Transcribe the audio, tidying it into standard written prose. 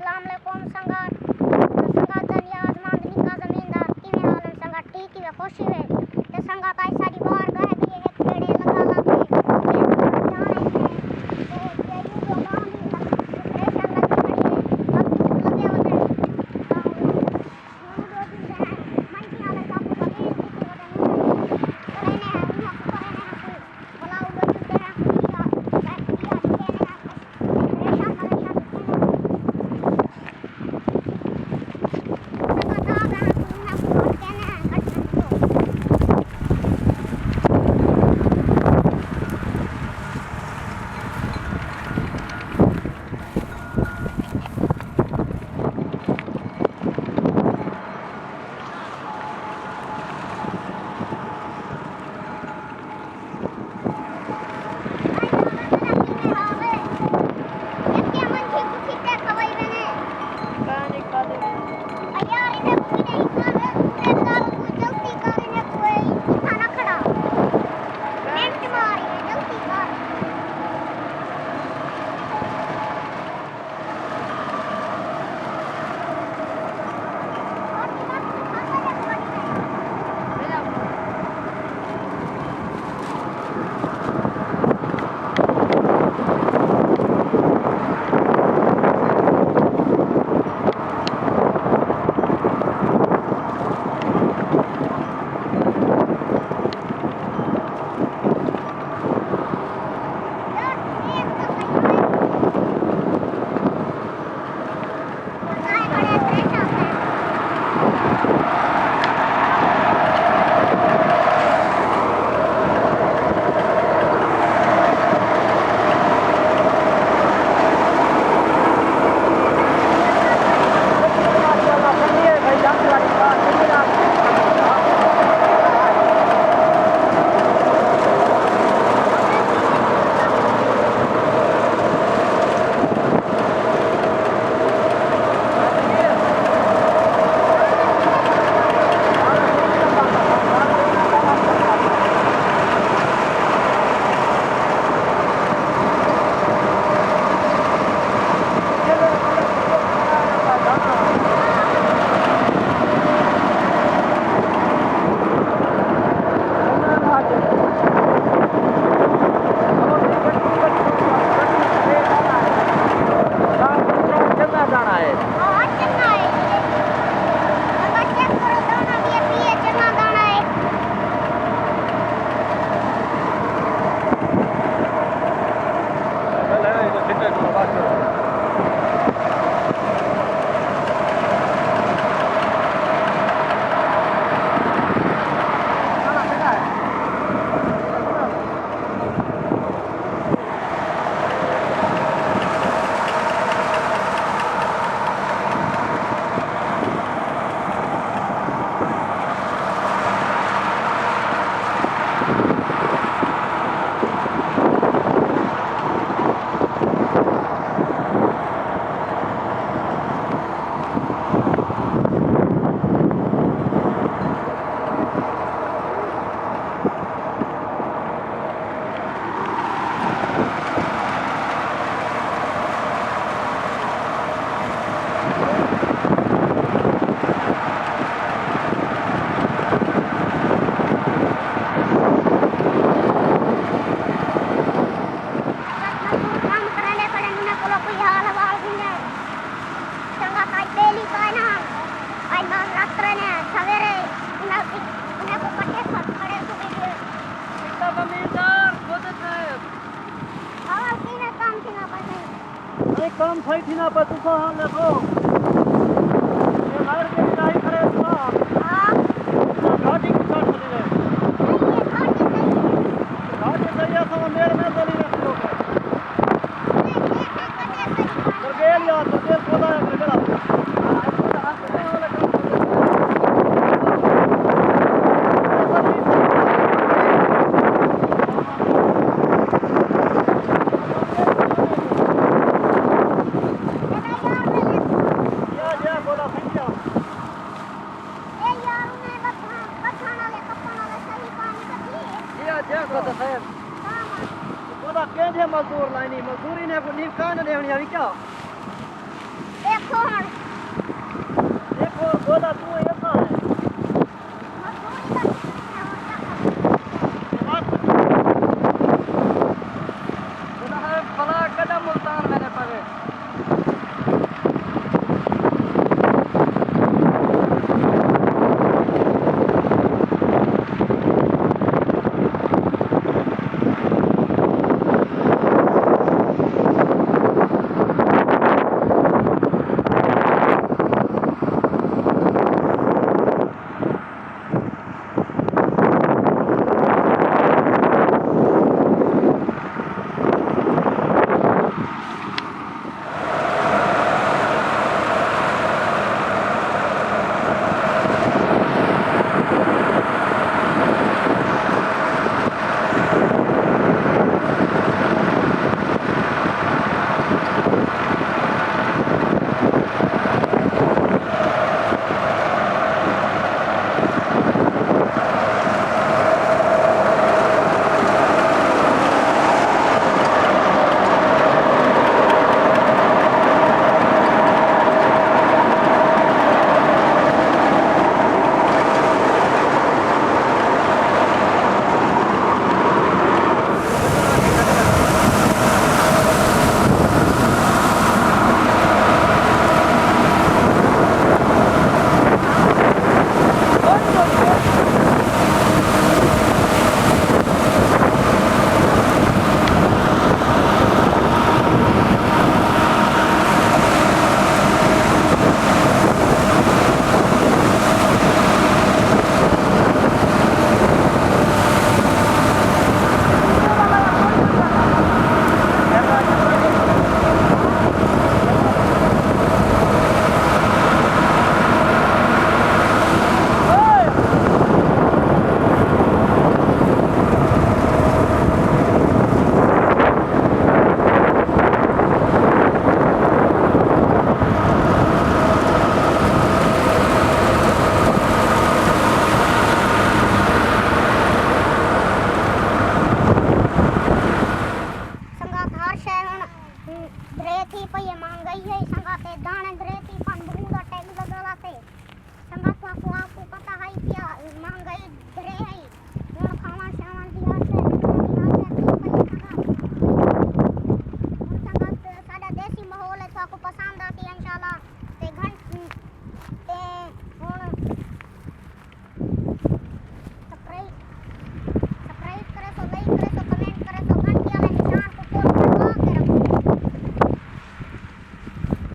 अस्सलामुअलैकुम संगात नियाज मांगनी का जमींदार की में आलम संगात ठीक है खुशी है ते संगात आई सारी बार गए दिए एक पेड़े लगा लगे जाने ते ये जो मांग प्रेशर लगी खड़ी है अब लगे होते यूं दो दिन है मन की आले का कभी किसी होते नहीं करने है उन्हें करने है बुलाओ लो जुटे हैं काम થઈ થી ના પર તું કો હાલ લેખો ये लाइट के नहीं खड़े तो हां घाटी की शॉट चली गए घाटी सही है तो मेरे में चली गई लोग कर गेल यार तो गेल पौधा है मेरा ਹੁੰਦਾ ਸੀ ਇਨਸ਼ਾਅੱਲਾ